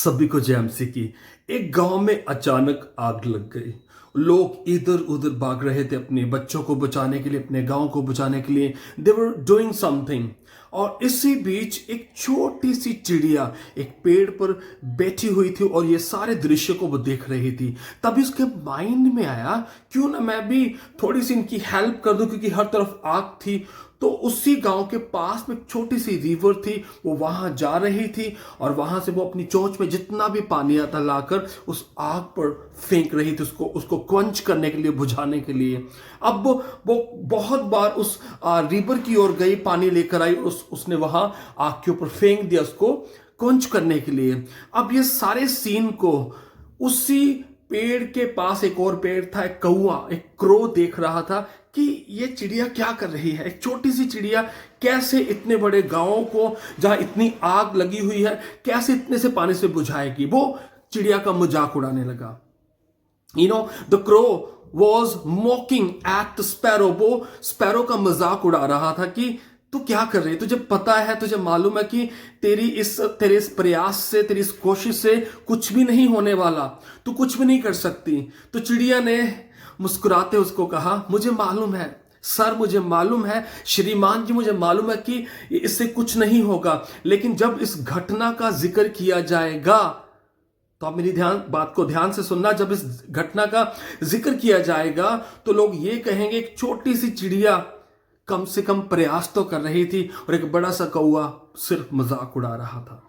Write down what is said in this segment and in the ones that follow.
सभी को जय मसीह की। एक गांव में अचानक आग लग गई। लोग इधर उधर भाग रहे थे अपने बच्चों को बचाने के लिए, अपने गांव को बचाने के लिए। दे वर डूइंग समथिंग। और इसी बीच एक छोटी सी चिड़िया एक पेड़ पर बैठी हुई थी और ये सारे दृश्य को वो देख रही थी। तभी उसके माइंड में आया, क्यों ना मैं भी थोड़ी सी इनकी हेल्प कर दूं, क्योंकि हर तरफ आग थी। तो उसी गांव के पास में एक छोटी सी रिवर थी, वो वहां जा रही थी और वहां से वो अपनी चोंच में जितना भी पानी आता लाकर उस आग पर फेंक रही थी, उसको क्वंच करने के लिए, बुझाने के लिए। अब वो बहुत बार उस रिवर की ओर गई, पानी लेकर आई, उसने वहां आग के ऊपर फेंक दिया उसको क्वंच करने के लिए। अब ये सारे सीन को उसी पेड़ के पास एक और पेड़ था, एक कौवा, एक क्रो देख रहा था कि ये चिड़िया क्या कर रही है। एक छोटी सी चिड़िया कैसे इतने बड़े गांवों को, जहां इतनी आग लगी हुई है, कैसे इतने से पानी से बुझाएगी। वो चिड़िया का मजाक उड़ाने लगा। The crow was मॉकिंग at the sparrow. वो स्पैरो का मजाक उड़ा रहा था कि तू क्या कर रही है, तुझे पता है, तुझे मालूम है कि तेरे इस प्रयास से, तेरी इस कोशिश से कुछ भी नहीं होने वाला, तू कुछ भी नहीं कर सकती। तो चिड़िया ने मुस्कुराते उसको कहा, मुझे मालूम है सर, मुझे मालूम है श्रीमान जी, मुझे मालूम है कि इससे कुछ नहीं होगा, लेकिन जब इस घटना का जिक्र किया जाएगा, तो आप मेरी बात को ध्यान से सुनना, जब इस घटना का जिक्र किया जाएगा तो लोग ये कहेंगे एक छोटी सी चिड़िया कम से कम प्रयास तो कर रही थी और एक बड़ा सा कौवा सिर्फ मजाक उड़ा रहा था।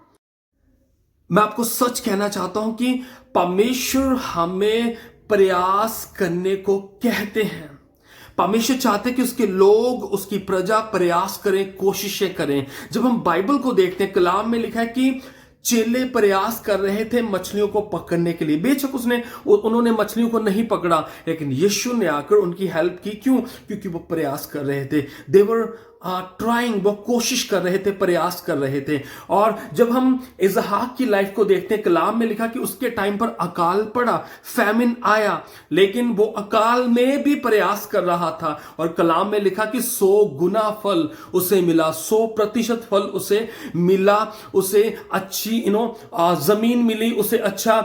मैं आपको सच कहना चाहता हूं कि परमेश्वर हमें प्रयास करने को कहते हैं। परमेश्वर चाहते हैं कि उसके लोग, उसकी प्रजा प्रयास करें, कोशिशें करें। जब हम बाइबल को देखते हैं, कलाम में लिखा है कि चेले प्रयास कर रहे थे मछलियों को पकड़ने के लिए। बेशक उन्होंने मछलियों को नहीं पकड़ा, लेकिन यीशु ने आकर उनकी हेल्प की। क्यों? क्योंकि वो प्रयास कर रहे थे। देवर ट्राइंग, वो कोशिश कर रहे थे, प्रयास कर रहे थे। और जब हम इसहाक की लाइफ को देखते हैं, कलाम में लिखा कि उसके टाइम पर अकाल पड़ा, फैमिन आया, लेकिन वो अकाल में भी प्रयास कर रहा था। और कलाम में लिखा कि 100 गुना फल उसे मिला, 100% फल उसे मिला, उसे अच्छी जमीन मिली, उसे अच्छा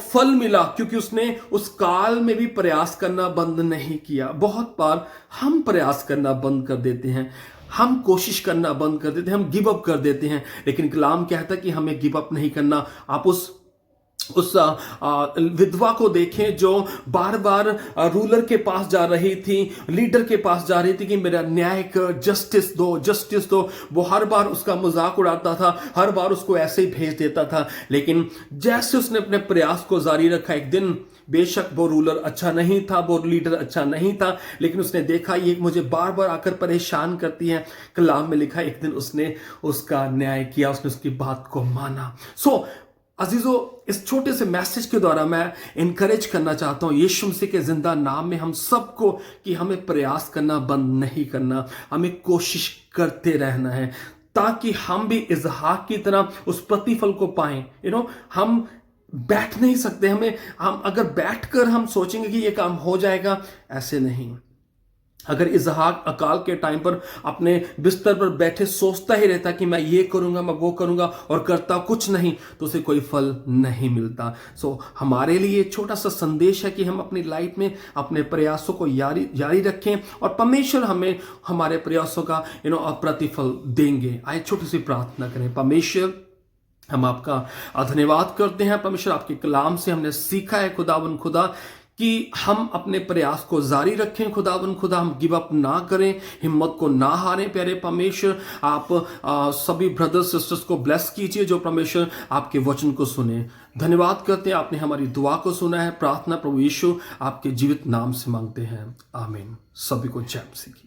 फल मिला, क्योंकि उसने उस काल में भी प्रयास करना बंद नहीं किया। बहुत बार हम प्रयास करना बंद कर देते हैं, हम कोशिश करना बंद कर देते हैं, हम गिव अप कर देते हैं, लेकिन कलाम कहता है कि हमें गिव अप नहीं करना। आप उस विधवा को देखें जो बार बार रूलर के पास जा रही थी, लीडर के पास जा रही थी कि मेरा न्याय कर, जस्टिस दो, जस्टिस दो। वो हर बार उसका मजाक उड़ाता था, हर बार उसको ऐसे ही भेज देता था। लेकिन जैसे उसने अपने प्रयास को जारी रखा, एक दिन बेशक वो रूलर अच्छा नहीं था, वो लीडर अच्छा नहीं था, लेकिन उसने देखा ये मुझे बार बार आकर परेशान करती है। कलाम में लिखा एक दिन उसने उसका न्याय किया, उसने उसकी बात को माना। अजीजों, इस छोटे से मैसेज के द्वारा मैं इनकरेज करना चाहता हूं यीशु मसीह के जिंदा नाम में हम सबको कि हमें प्रयास करना बंद नहीं करना, हमें कोशिश करते रहना है, ताकि हम भी इसहाक की तरह उस प्रतिफल को पाएं। हम बैठ नहीं सकते, हम अगर बैठकर हम सोचेंगे कि ये काम हो जाएगा, ऐसे नहीं। अगर इसहाक अकाल के टाइम पर अपने बिस्तर पर बैठे सोचता ही रहता कि मैं ये करूंगा, मैं वो करूंगा, और करता कुछ नहीं, तो उसे कोई फल नहीं मिलता। हमारे लिए छोटा सा संदेश है कि हम अपनी लाइफ में अपने प्रयासों को जारी रखें और परमेश्वर हमें हमारे प्रयासों का प्रतिफल देंगे। आइए छोटी सी प्रार्थना करें। परमेश्वर, हम आपका धन्यवाद करते हैं। परमेश्वर, आपके कलाम से हमने सीखा है खुदावन खुदा कि हम अपने प्रयास को जारी रखें। खुदावन खुदा, हम गिव अप ना करें, हिम्मत को ना हारें। प्यारे परमेश्वर, आप सभी ब्रदर्स सिस्टर्स को ब्लेस कीजिए जो परमेश्वर आपके वचन को सुने। धन्यवाद करते हैं, आपने हमारी दुआ को सुना है। प्रार्थना प्रभु यीशु आपके जीवित नाम से मांगते हैं, आमीन। सभी को जय मसीह की।